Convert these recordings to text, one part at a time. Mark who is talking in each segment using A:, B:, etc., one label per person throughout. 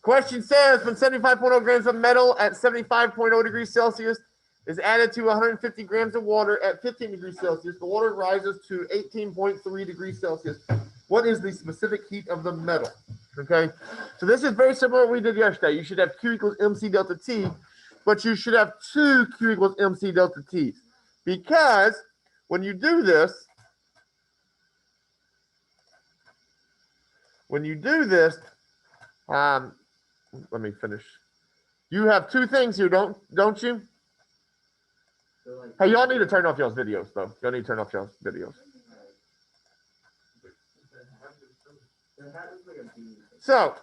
A: Question says, when 75.0 grams of metal at 75.0 degrees Celsius is added to 150 grams of water at 15 degrees Celsius, the water rises to 18.3 degrees Celsius. What is the specific heat of the metal? Okay, so this is very similar to what we did yesterday. You should have Q equals MC delta T, but you should have two Q equals MC delta T's. Because when you do this, let me finish. You have two things here, don't you? Hey, y'all need to turn off y'all's videos, though. Y'all need to turn off y'all's videos. So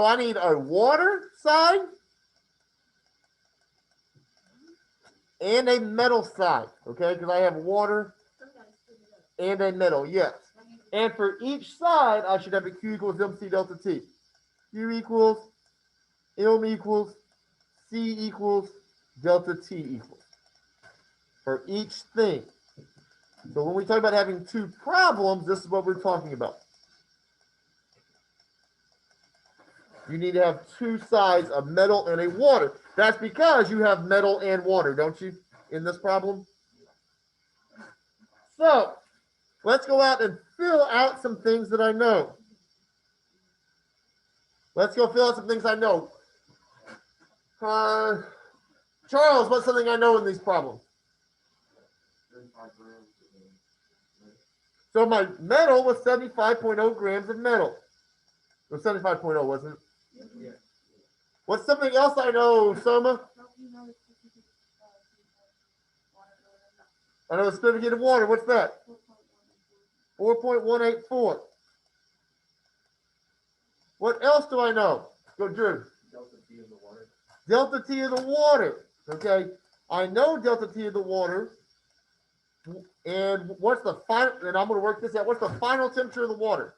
A: I need a water side and a metal side, okay? Because I have water and a metal, yes. And for each side, I should have a Q equals MC delta T. Q equals, M equals, C equals, delta T equals. For each thing. So when we talk about having two problems, this is what we're talking about. You need to have two sides, a metal and a water. That's because you have metal and water, don't you, in this problem? So let's go out and fill out some things that I know. Let's go fill out some things I know. Charles, what's something I know in these problems? So my metal was 75.0 grams of metal. It was 75.0, wasn't it? Yeah. What's something else I know, Soma? I know the specific heat of water. What's that? 4.184. What else do I know? Go, Drew.
B: Delta T of the water.
A: Delta T of the water. Okay. I know delta T of the water. And what's the final? And I'm going to work this out. What's the final temperature of the water?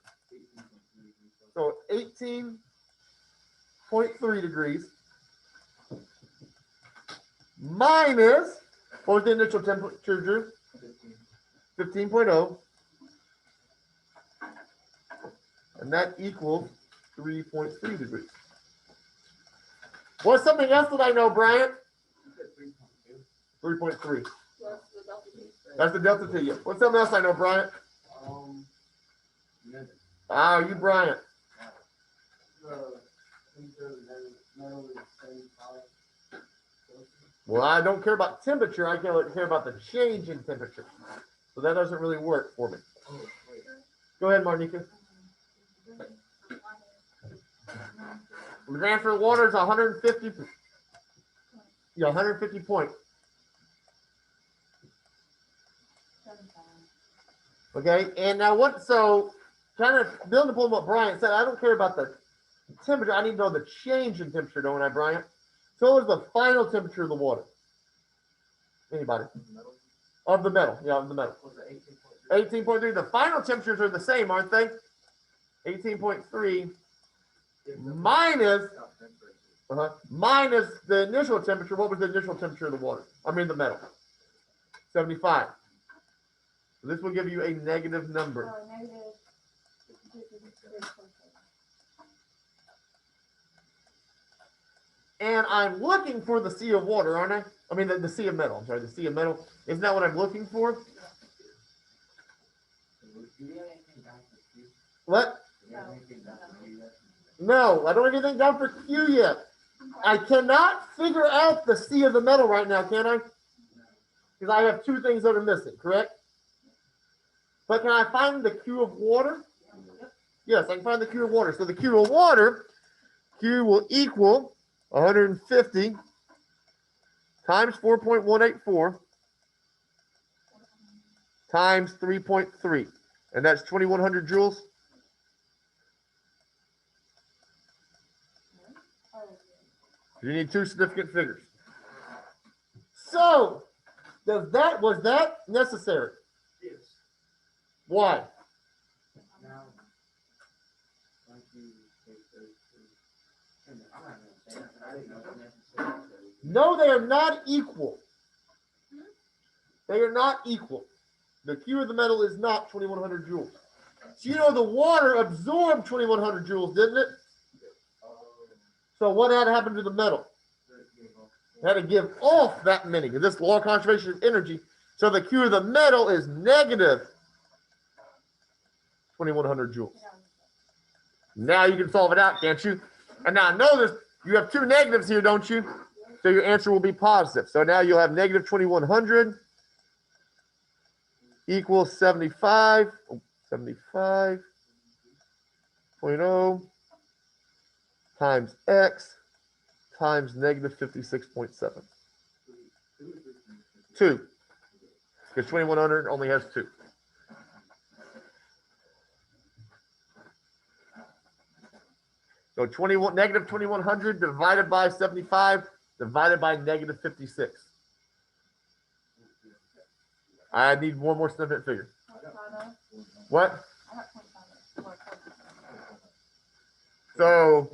A: So 18.3 degrees minus, what was the initial temperature, Drew? 15.0. And that equals 3.3 degrees. What's something else that I know, Brian? 3.3. That's the delta T. What's something else I know, Brian? You, Brian. Well, I don't care about temperature. I care about the change in temperature. So that doesn't really work for me. Go ahead, Marnika. The transfer of water is 150. Yeah, 150 point. Okay, and now what? So, kind of building upon what Brian said, I don't care about the temperature. I need to know the change in temperature, don't I, Brian? So, what is the final temperature of the water? Anybody? Of the metal. Yeah, of the metal. 18.3. The final temperatures are the same, aren't they? 18.3 minus the initial temperature. What was the initial temperature of the water? I mean the metal. 75. So this will give you a negative number. And I'm looking for the sea of water, aren't I? I mean the sea of metal. I'm sorry, the sea of metal. Isn't that what I'm looking for? What? No, I don't have anything down for Q yet. I cannot figure out the sea of the metal right now, can I? Because I have two things that are missing, correct? But can I find the Q of water? Yes, I can find the Q of water. So the Q of water, Q will equal 150 times 4.184 times 3.3. And that's 2,100 joules. You need two significant figures. So, was that necessary?
B: Yes.
A: Why? No, they are not equal. They are not equal. The Q of the metal is not 2,100 joules. So you know the water absorbed 2100 joules, didn't it? So what had to happen to the metal? It had to give off that many, because this law of conservation of energy. So the Q of the metal is negative 2100 joules. Now you can solve it out, can't you? And now notice you have two negatives here, don't you? So your answer will be positive. So now you'll have negative 2100 equals 75.0 times x times negative 56.7. 2. Because 2100 only has 2. So negative 2100 divided by 75 divided by negative 56. I need one more significant figure. What? So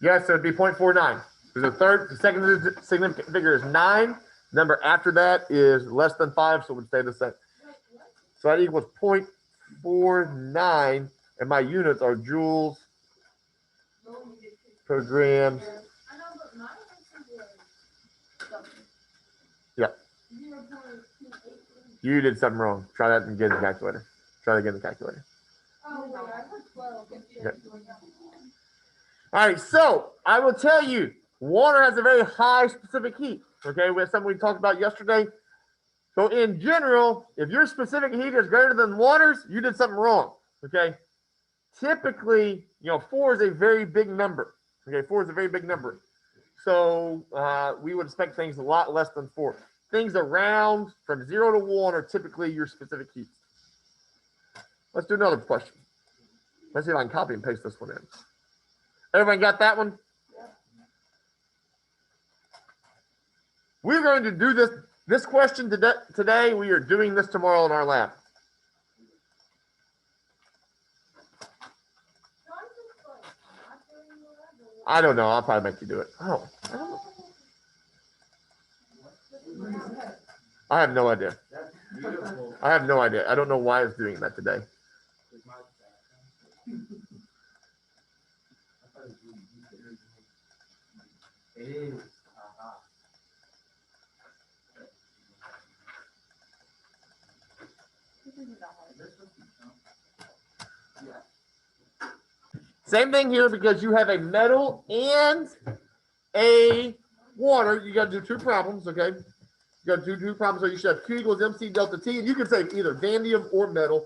A: yes, so it'd be 0.49. The second significant figure is 9. Number after that is less than 5, so it would stay the same. So that equals 0.49, and my units are joules per gram. Yeah. You did something wrong. Try that again in the calculator. Try that again in the calculator. Okay. All right, so I will tell you, water has a very high specific heat. Okay, we have something we talked about yesterday. So in general, if your specific heat is greater than water's, you did something wrong. Okay, typically, 4 is a very big number. Okay, 4 is a very big number. So we would expect things a lot less than 4. Things around from 0 to 1 are typically your specific heat. Let's do another question. Let's see if I can copy and paste this one in. Everyone got that one? We're going to do this question today. We are doing this tomorrow in our lab. I don't know. I'll probably make you do it. Oh, I don't know. I have no idea. I have no idea. I don't know why it's doing that today. Same thing here, because you have a metal and a water. You got to do 2 problems, okay? You got to do 2 problems. So you should have Q equals MC delta T. And you can say either vanadium or metal,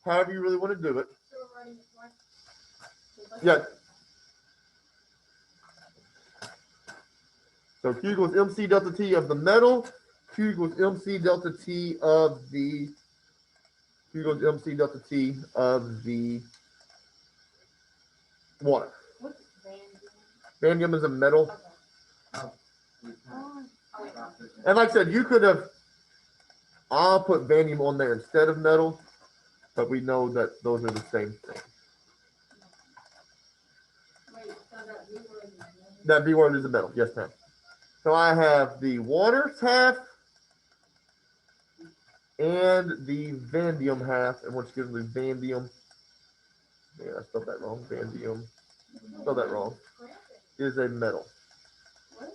A: however you really want to do it. Yeah. So Q equals MC delta T of the metal. Q equals MC delta T of the water.
B: What's vanadium?
A: Vanadium is a metal. And like I said, you could have, I'll put vanadium on there instead of metal, but we know that those are the same thing.
B: Wait, so that V word is metal?
A: That V word is a metal, yes ma'am. So I have the water's half and the vanadium half, and what's given the vanadium, yeah, I spelled that wrong, vanadium, spelled that wrong, is a metal.
B: What?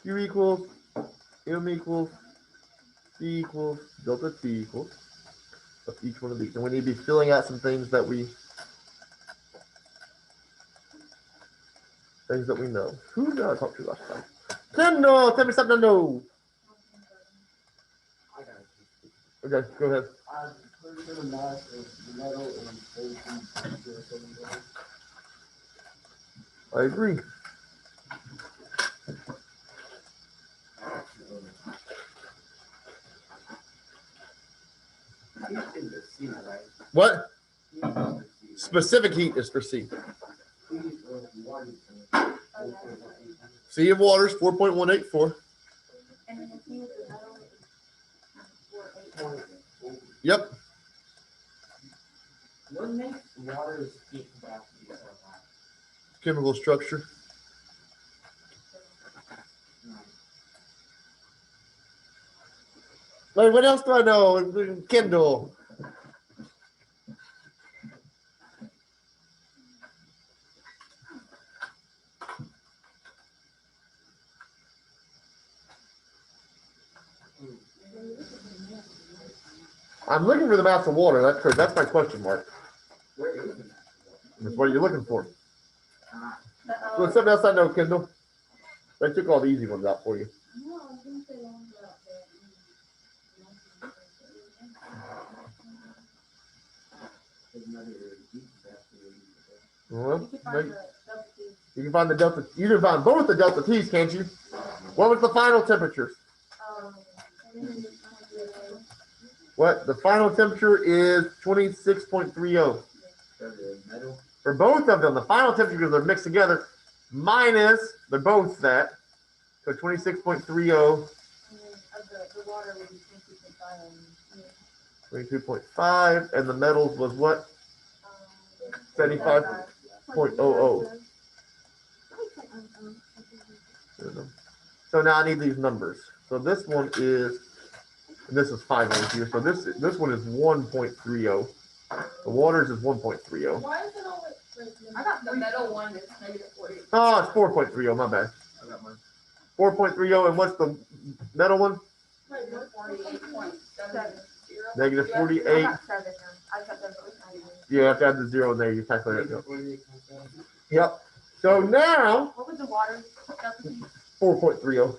A: Q equals, M equals, C equals, delta T equals, of each one of these. And we need to be filling out some things that we know. Who did I talk to last time? No, tell me something to know. Okay, go ahead. I agree. What? Specific heat is for C. C of water is 4.184.
B: And then if you use the metal, it's 4.8.
C: Yep.
D: What makes water's heat capacity so high?
A: chemical structure. Wait, what else do I know? Kindle. I'm looking for the mass of water. That's my question mark. That's what you're looking for. Well, something else I know, Kendall. I took all the easy ones out for you. Well, you can find the delta. You can find both the delta T's, can't you? What was the final temperature? What? The final temperature is 26.30. For both of them, the final temperature, because they're mixed together, minus, they're both that. So 26.30.
B: The water would be 22.5.
A: 22.5. And the metals was what? 75.00. So now I need these numbers. So this one is, and this is 5 over here. So this one is 1.30. The waters is 1.30.
B: Why is it always? I got the metal one is -40.
A: Oh, it's 4.30. My bad.
C: I got mine.
A: 4.30. And what's the metal one? Negative 48.
B: I got 7. I got them both.
A: You have to add the 0 in there. You calculate it. Yep. So now,
B: What was the water?
A: 4.30.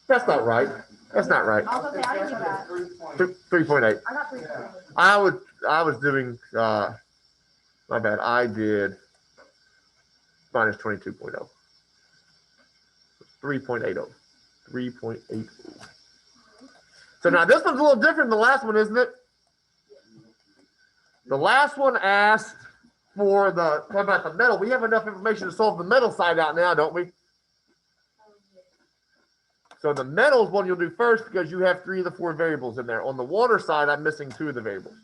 A: That's not right. That's not right.
B: I was gonna say, I didn't get that.
A: 3.8.
B: I got 3.
A: I was doing my bad. I did minus 22.0. 3.80. 3.80. So now this one's a little different than the last one, isn't it? The last one asked for the, what about the metal? We have enough information to solve the metal side out now, don't we? So the metals one you'll do first because you have 3 of the 4 variables in there. On the water side, I'm missing 2 of the variables.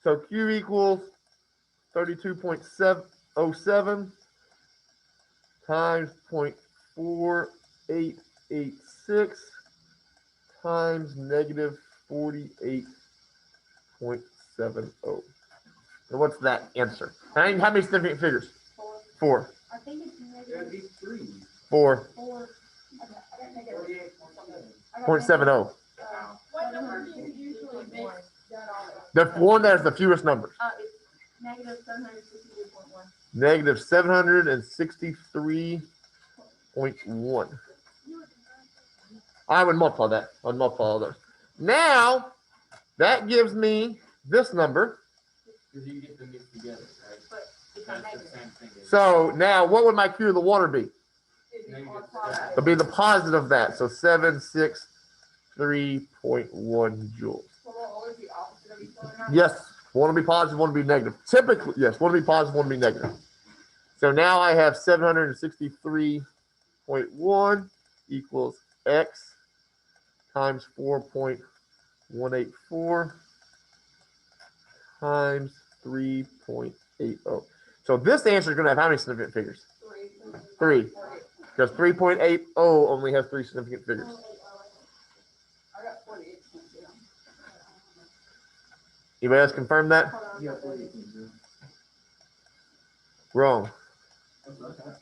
A: So Q equals 32.707 times 0.4886 times negative 48.70. And what's that answer? How many significant figures? 4.
B: I think it's
C: That'd be
B: negative
C: 3.
A: 4.
B: 4. I got negative.
A: 0.70.
B: What number do you usually make that on?
A: The one that has the fewest numbers.
B: It's negative 763.1.
A: Negative 763.1. I would multiply that. I'd multiply all those. Now, that gives me this number.
C: Because you get them mixed together, right?
B: But it's a
C: That's the
B: negative.
C: same thing.
A: So now, what would my Q of the water be?
C: Negative
A: It'll be the positive of that. So 763.1 joules.
B: So we'll always be opposite of each other now?
A: Yes, one will be positive, one will be negative. Typically, yes, one will be positive, one will be negative. So now I have 763.1 equals X times 4.184 times 3.80. So this answer is going to have how many significant figures? 3. Because 3.80 only has 3 significant figures.
B: I got 48.
A: Anybody else confirm that?
C: You got 48.
A: Wrong.
C: That's what I got.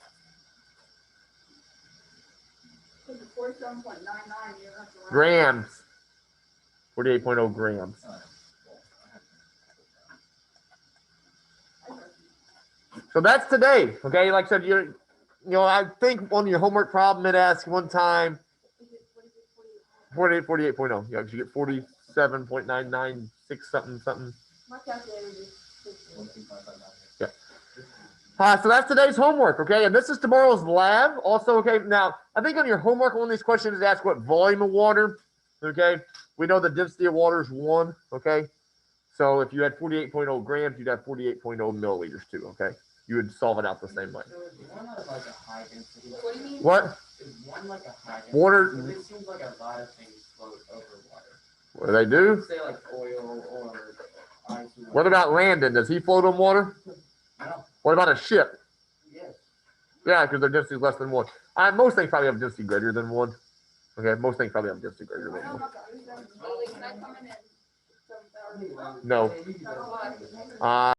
B: So the 47.99, you have to run.
A: Grams. 48.0 grams. So that's today. Okay, like I said, I think on your homework problem it asks one time
B: Is it, what is it,
A: 48.0. Yeah, 'cause you get 47.996 something.
B: My calculator is
C: 1.559.
A: So that's today's homework, okay? And this is tomorrow's lab. Also, okay, now I think on your homework, one of these questions is asked what volume of water, okay? We know the density of water is 1, okay? So if you had 48.0 grams, you'd have 48.0 milliliters too, okay? You would solve it out the same way.
C: So is one like a high density?
B: What do you mean?
A: What?
C: Is one like a high density?
A: Water.
C: Because it seems like a lot of things float over water.
A: What do they do?
C: Say like oil or ice.
A: What about Landon? Does he float on water?
C: No.
A: What about a ship?
C: Yeah,
A: Yeah, because their density is less than 1. Most things probably have density greater than 1. Okay, most things probably have density greater than 1.
B: Lily, can I come in at 7:30?
A: No.
B: Why?